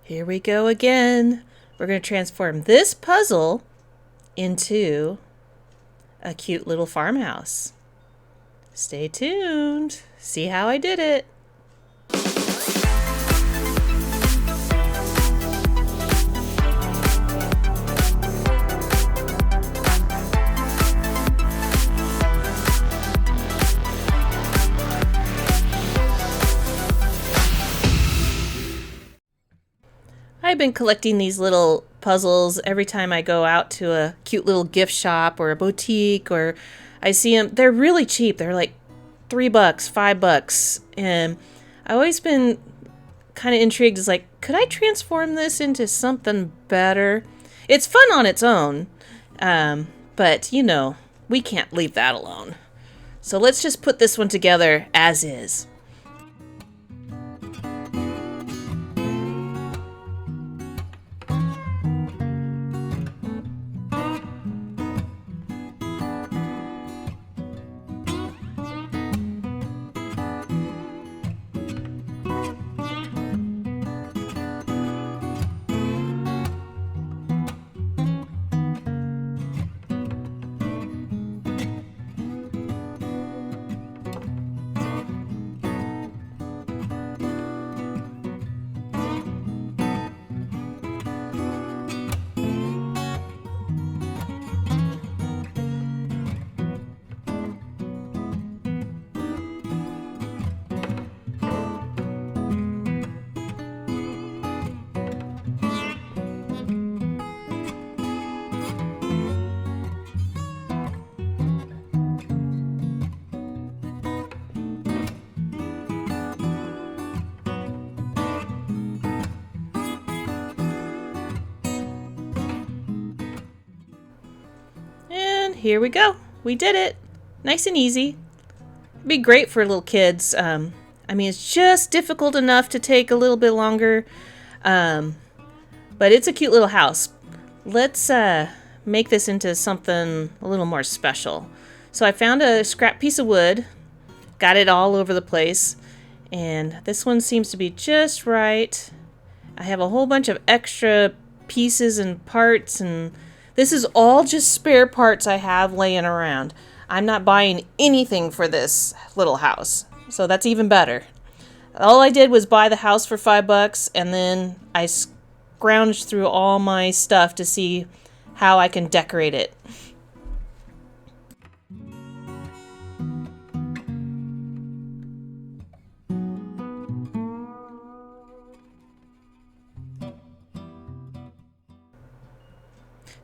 Here we go again. We're going to transform this puzzle into a cute little farmhouse. Stay tuned. See how I did it. I've been collecting these little puzzles every time I go out to a cute little gift shop or a boutique, or I see them. They're really cheap. They're like $3, $5. And I've always been kind of intrigued. It's like, could I transform this into something better? It's fun on its own. But we can't leave that alone. So let's just put this one together as is. Here we go. We did it. Nice and easy. It'd be great for little kids. It's just difficult enough to take a little bit longer. But it's a cute little house. Let's make this into something a little more special. So I found a scrap piece of wood. Got it all over the place. And this one seems to be just right. I have a whole bunch of extra pieces and parts, and this is all just spare parts I have laying around. I'm not buying anything for this little house, so that's even better. All I did was buy the house for $5, and then I scrounged through all my stuff to see how I can decorate it.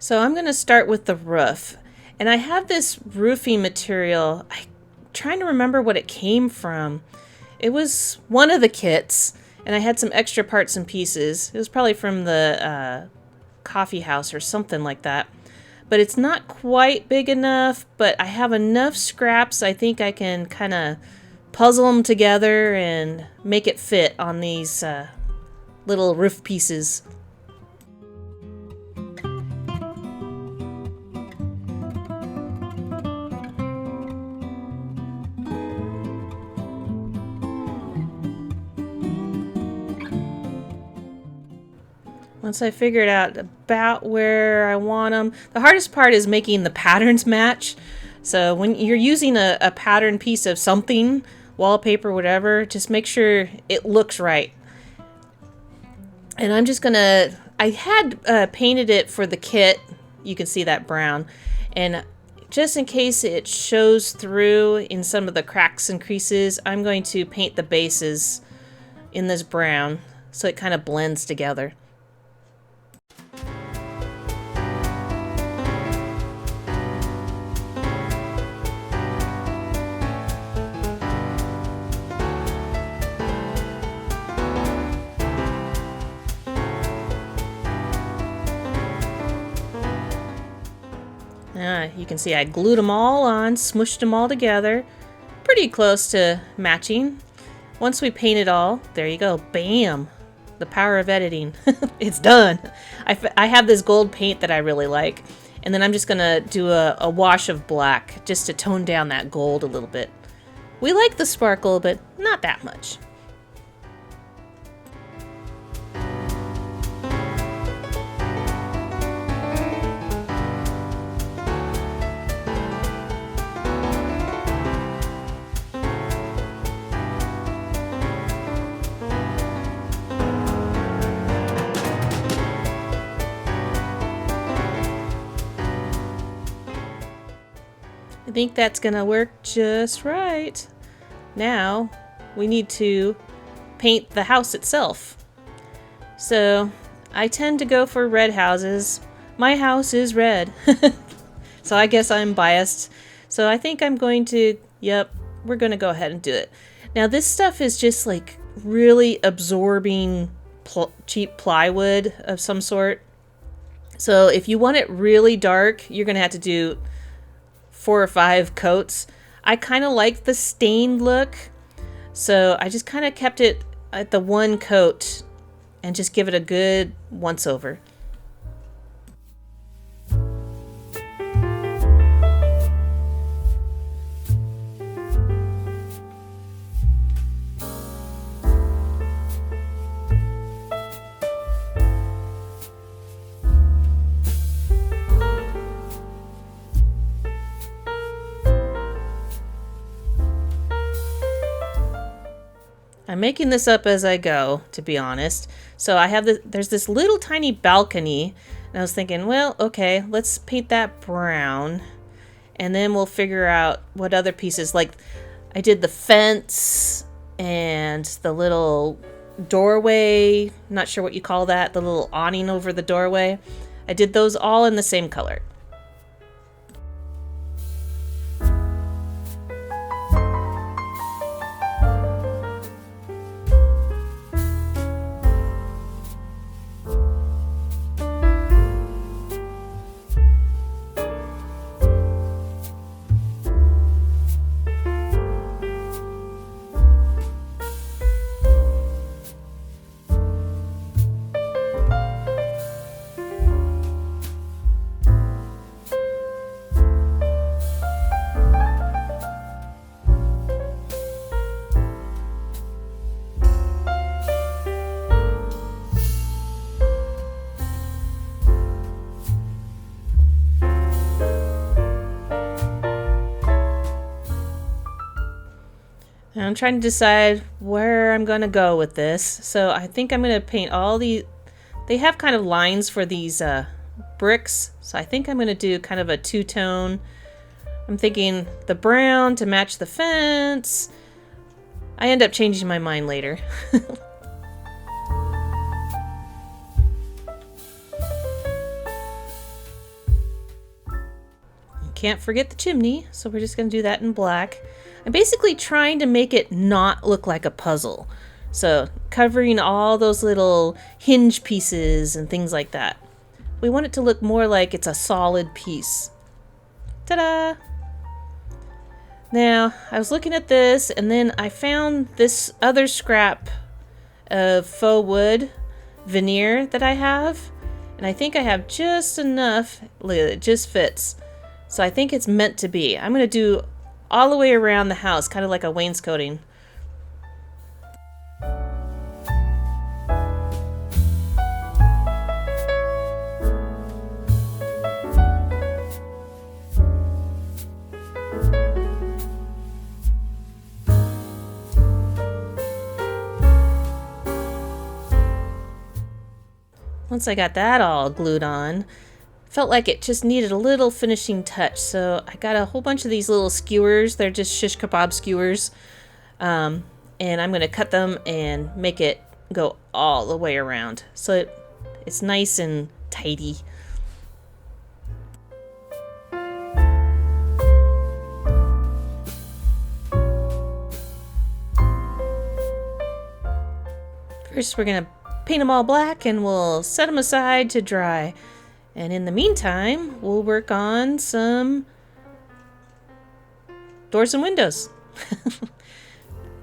So I'm going to start with the roof. And I have this roofing material. I'm trying to remember what it came from. It was one of the kits, and I had some extra parts and pieces. It was probably from the coffee house or something like that. But it's not quite big enough, but I have enough scraps. I think I can kind of puzzle them together and make it fit on these little roof pieces. Once I figured out about where I want them, the hardest part is making the patterns match. So when you're using a pattern piece of something, wallpaper, whatever, just make sure it looks right. And I'm just gonna, I had painted it for the kit. You can see that brown. And just in case it shows through in some of the cracks and creases, I'm going to paint the bases in this brown so it kind of blends together. You can see I glued them all on, smushed them all together. Pretty close to matching. Once we paint it all, there you go, bam! The power of editing. It's done. I have this gold paint that I really like. And then I'm just gonna do a wash of black just to tone down that gold a little bit. We like the sparkle, but not that much. I think that's gonna work just right. Now we need to paint the house itself. So I tend to go for red houses. My house is red. So I guess I'm biased. So I think I'm going to, yep, we're going to go ahead and do it. Now this stuff is just like really absorbing cheap plywood of some sort. So if you want it really dark, you're going to have to do 4 or 5 coats. I kind of like the stained look. So I just kind of kept it at the 1 coat and just give it a good once over. I'm making this up as I go, to be honest. So I have there's this little tiny balcony, and I was thinking, well, okay, let's paint that brown, and then we'll figure out what other pieces. Like, I did the fence and the little doorway, not sure what you call that, the little awning over the doorway. I did those all in the same color. And I'm trying to decide where I'm going to go with this. So I think I'm going to paint all the... They have kind of lines for these bricks. So I think I'm going to do kind of a two-tone. I'm thinking the brown to match the fence. I end up changing my mind later. Can't forget the chimney, so we're just going to do that in black. I'm basically trying to make it not look like a puzzle. So covering all those little hinge pieces and things like that. We want it to look more like it's a solid piece. Ta-da! Now, I was looking at this, and then I found this other scrap of faux wood veneer that I have. And I think I have just enough. Look at it, it just fits. So I think it's meant to be. I'm going to do all the way around the house, kind of like a wainscoting. Once I got that all glued on, felt like it just needed a little finishing touch, so I got a whole bunch of these little skewers. They're just shish kebab skewers, and I'm going to cut them and make it go all the way around so it's nice and tidy. First we're going to paint them all black and we'll set them aside to dry. And in the meantime, we'll work on some doors and windows.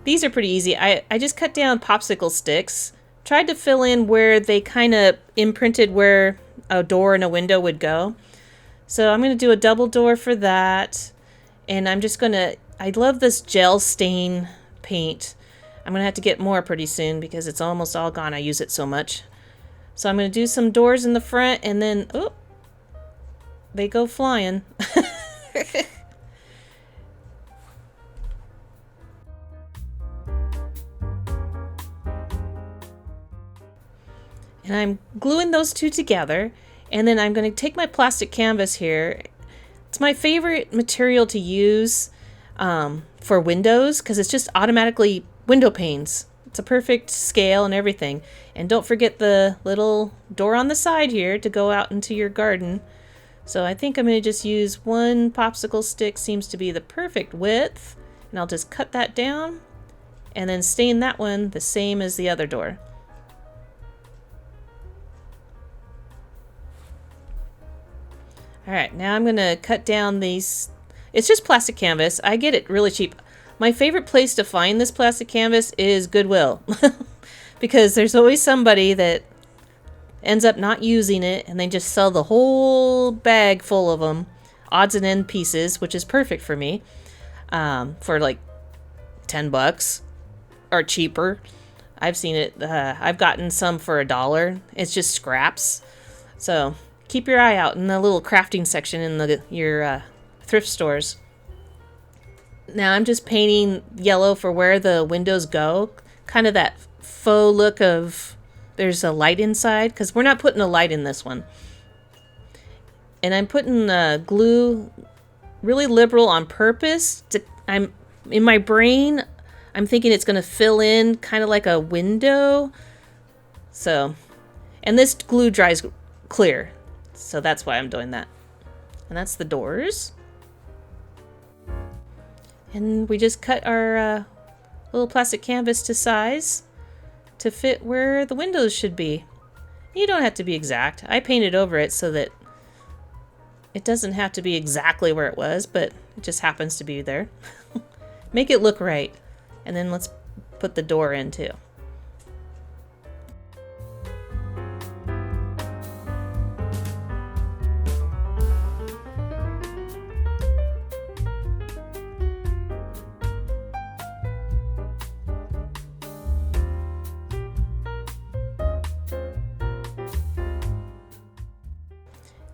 These are pretty easy. I just cut down popsicle sticks, tried to fill in where they kind of imprinted where a door and a window would go. So I'm going to do a double door for that. And I'm just going to, I love this gel stain paint. I'm going to have to get more pretty soon because it's almost all gone. I use it so much. So I'm going to do some doors in the front and then, oh, they go flying. And I'm gluing those two together. And then I'm going to take my plastic canvas here. It's my favorite material to use for windows because it's just automatically window panes. It's a perfect scale and everything. And don't forget the little door on the side here to go out into your garden. So I think I'm going to just use one popsicle stick, seems to be the perfect width. And I'll just cut that down and then stain that one the same as the other door. Alright, now I'm going to cut down these. It's just plastic canvas. I get it really cheap. My favorite place to find this plastic canvas is Goodwill. Because there's always somebody that ends up not using it and they just sell the whole bag full of them. Odds and end pieces, which is perfect for me. For like $10 or cheaper. I've seen it. I've gotten some for $1. It's just scraps. So keep your eye out in the little crafting section in your thrift stores. Now I'm just painting yellow for where the windows go. Kind of that faux look of there's a light inside, because we're not putting a light in this one. And I'm putting glue really liberal on purpose. I'm in my brain, I'm thinking it's going to fill in kind of like a window. So, and this glue dries clear. So that's why I'm doing that. And that's the doors. And we just cut our little plastic canvas to size to fit where the windows should be. You don't have to be exact. I painted over it so that it doesn't have to be exactly where it was, but it just happens to be there. Make it look right. And then let's put the door in too.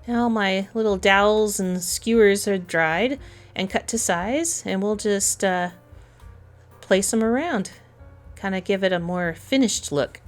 Now my little dowels and skewers are dried and cut to size, and we'll just place them around. Kind of give it a more finished look.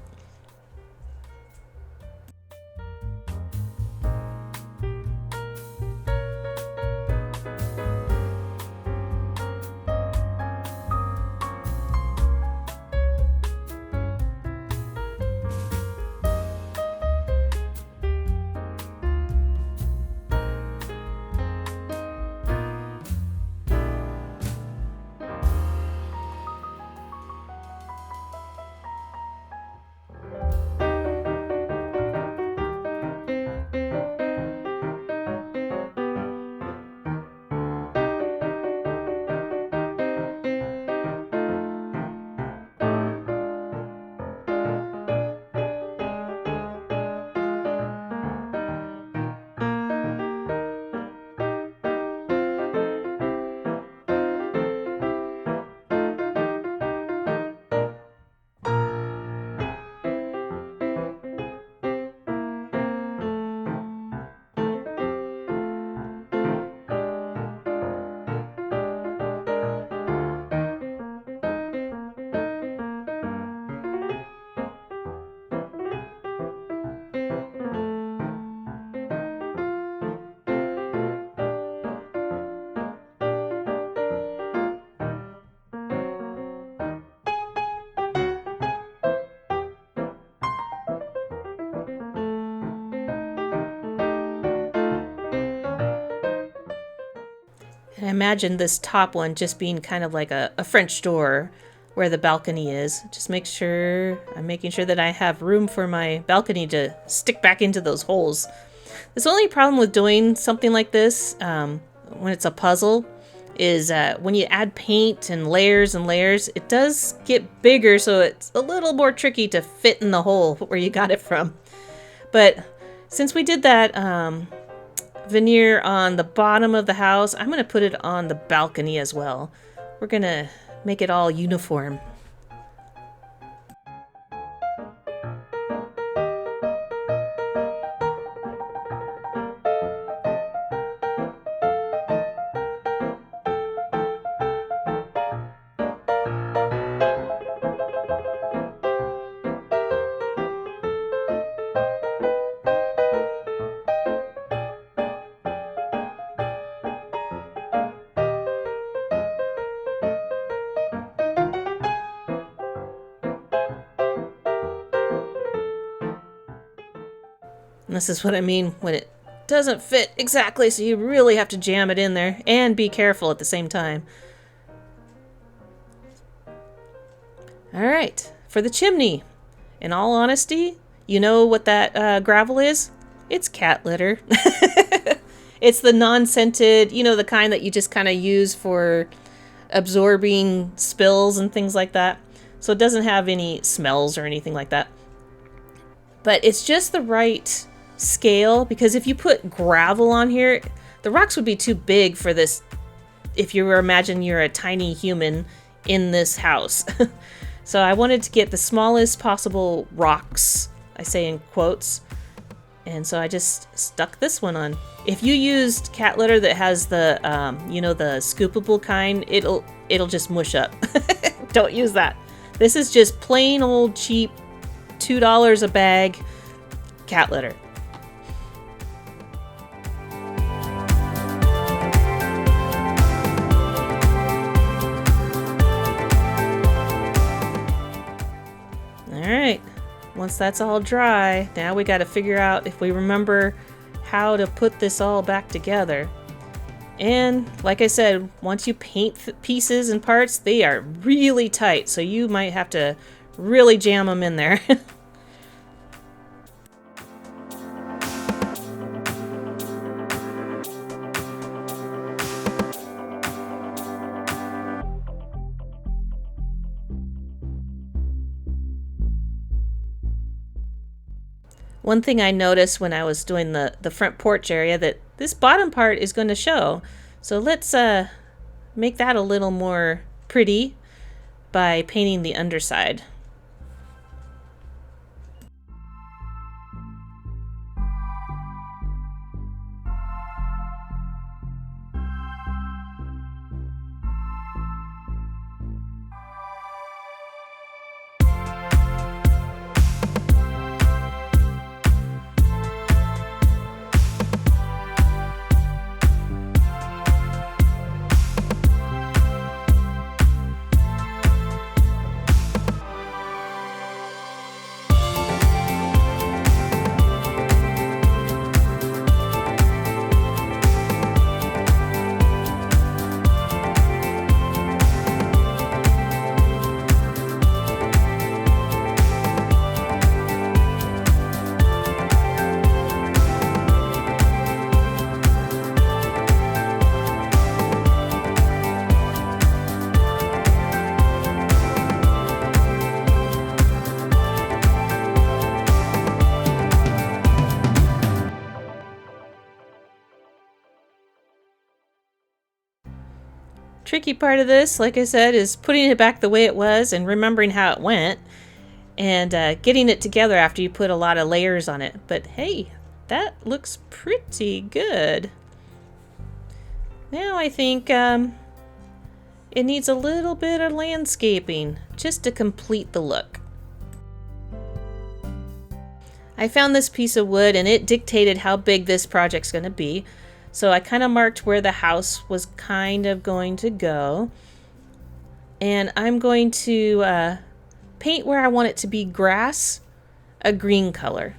And I imagine this top one just being kind of like a French door where the balcony is. Just make sure, I'm making sure that I have room for my balcony to stick back into those holes. The only problem with doing something like this, when it's a puzzle, is when you add paint and layers, it does get bigger, so it's a little more tricky to fit in the hole where you got it from. But since we did that veneer on the bottom of the house, I'm going to put it on the balcony as well. We're going to make it all uniform. And this is what I mean when it doesn't fit exactly, so you really have to jam it in there and be careful at the same time. Alright, for the chimney. In all honesty, you know what that gravel is? It's cat litter. It's the non-scented, you know, the kind that you just kind of use for absorbing spills and things like that. So it doesn't have any smells or anything like that. But it's just the right scale, because if you put gravel on here, the rocks would be too big for this. If you imagine you're a tiny human in this house. So I wanted to get the smallest possible rocks, I say in quotes. And so I just stuck this one on. If you used cat litter that has the, you know, the scoopable kind, it'll just mush up. Don't use that. This is just plain old cheap $2 a bag cat litter. Alright, once that's all dry, now we got to figure out if we remember how to put this all back together. And like I said, once you paint pieces and parts, they are really tight, so you might have to really jam them in there. One thing I noticed when I was doing the front porch area, that this bottom part is going to show. So let's make that a little more pretty by painting the underside. Tricky part of this, like I said, is putting it back the way it was and remembering how it went, and getting it together after you put a lot of layers on it. But hey, that looks pretty good. Now I think it needs a little bit of landscaping just to complete the look. I found this piece of wood and it dictated how big this project's going to be. So I kind of marked where the house was kind of going to go. And I'm going to paint where I want it to be grass, a green color.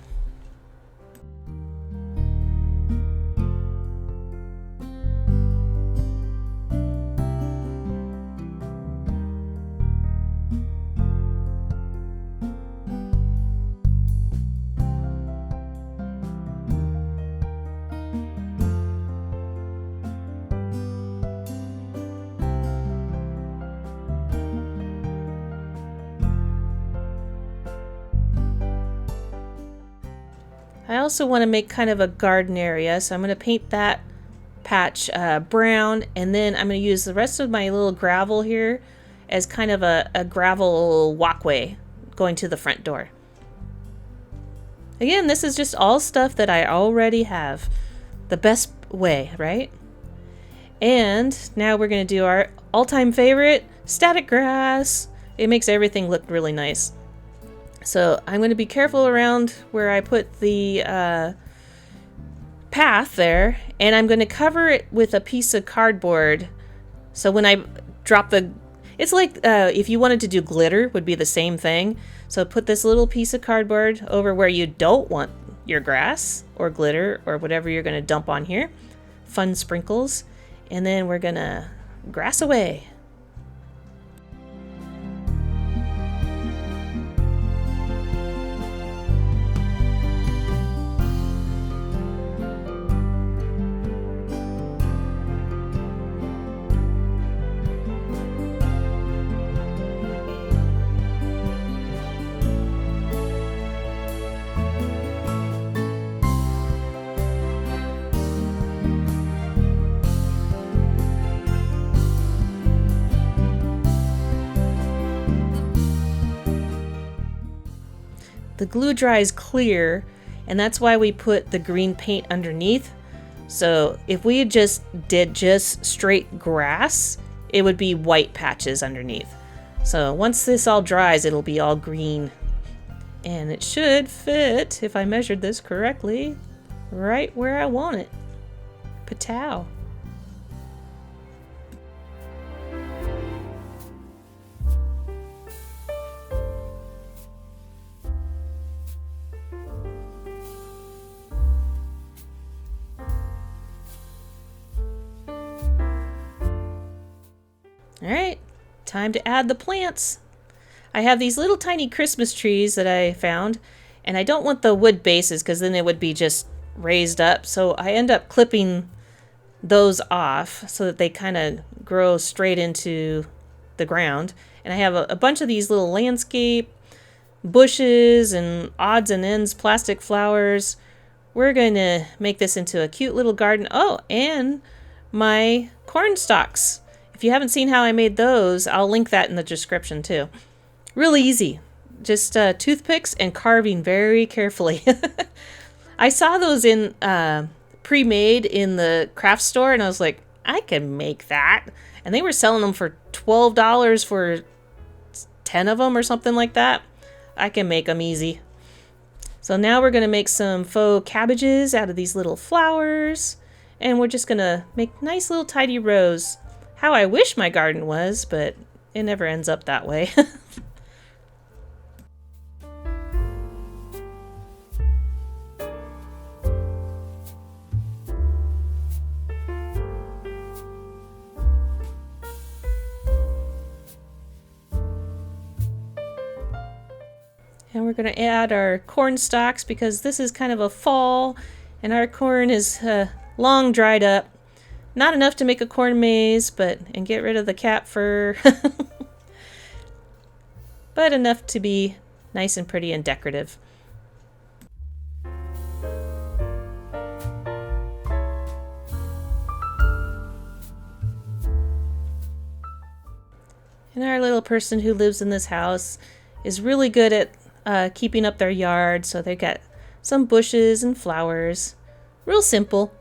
I also want to make kind of a garden area, so I'm going to paint that patch brown, and then I'm going to use the rest of my little gravel here as kind of a gravel walkway going to the front door. Again, this is just all stuff that I already have. The best way, right? And now we're going to do our all-time favorite, static grass. It makes everything look really nice. So I'm going to be careful around where I put the path there, and I'm going to cover it with a piece of cardboard. So when I drop the, it's like if you wanted to do glitter, would be the same thing. So put this little piece of cardboard over where you don't want your grass or glitter or whatever you're going to dump on here. Fun sprinkles. And then we're going to grass away. The glue dries clear, and that's why we put the green paint underneath. So if we just did straight grass, it would be white patches underneath. So once this all dries, it'll be all green. And it should fit, if I measured this correctly, right where I want it. Patow. Alright, time to add the plants. I have these little tiny Christmas trees that I found, and I don't want the wood bases because then it would be just raised up. So I end up clipping those off so that they kind of grow straight into the ground. And I have a bunch of these little landscape bushes and odds and ends plastic flowers. We're going to make this into a cute little garden. Oh, and my corn stalks. If you haven't seen how I made those, I'll link that in the description too. Really easy. Just toothpicks and carving very carefully. I saw those in pre-made in the craft store, and I was like, I can make that. And they were selling them for $12 for 10 of them or something like that. I can make them easy. So now we're going to make some faux cabbages out of these little flowers. And we're just going to make nice little tidy rows. How I wish my garden was, but it never ends up that way. And we're going to add our corn stalks because this is kind of a fall and our corn is long dried up. Not enough to make a corn maze, and get rid of the cat fur. But enough to be nice and pretty and decorative. And our little person who lives in this house is really good at keeping up their yard, so they got some bushes and flowers. Real simple.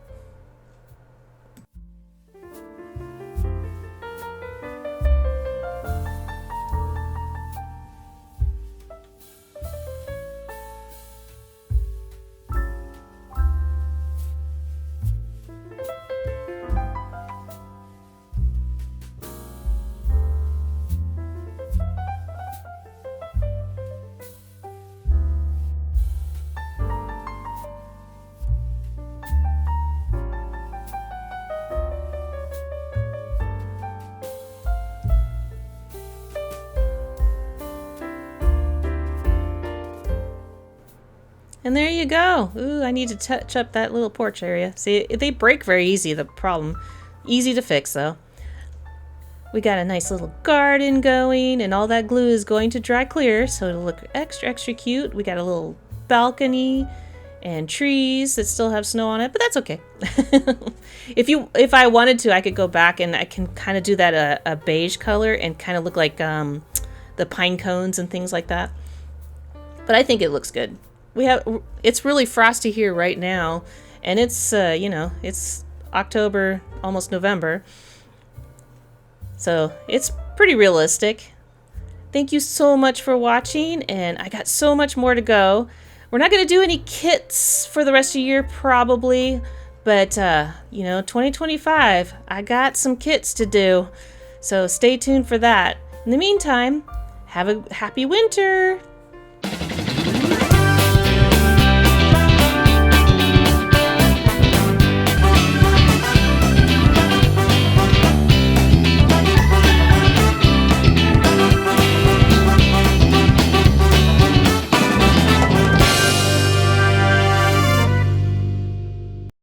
And there you go. Ooh, I need to touch up that little porch area. See, they break very easy, the problem. Easy to fix, though. We got a nice little garden going, and all that glue is going to dry clear, so it'll look extra, extra cute. We got a little balcony and trees that still have snow on it, but that's okay. If I wanted to, I could go back and I can kind of do that a beige color and kind of look like the pine cones and things like that. But I think it looks good. It's really frosty here right now, and it's it's October, almost November, so it's pretty realistic. Thank you so much for watching, and I got so much more to go. We're not going to do any kits for the rest of the year probably, but 2025, I got some kits to do, so stay tuned for that. In the meantime, have a happy winter.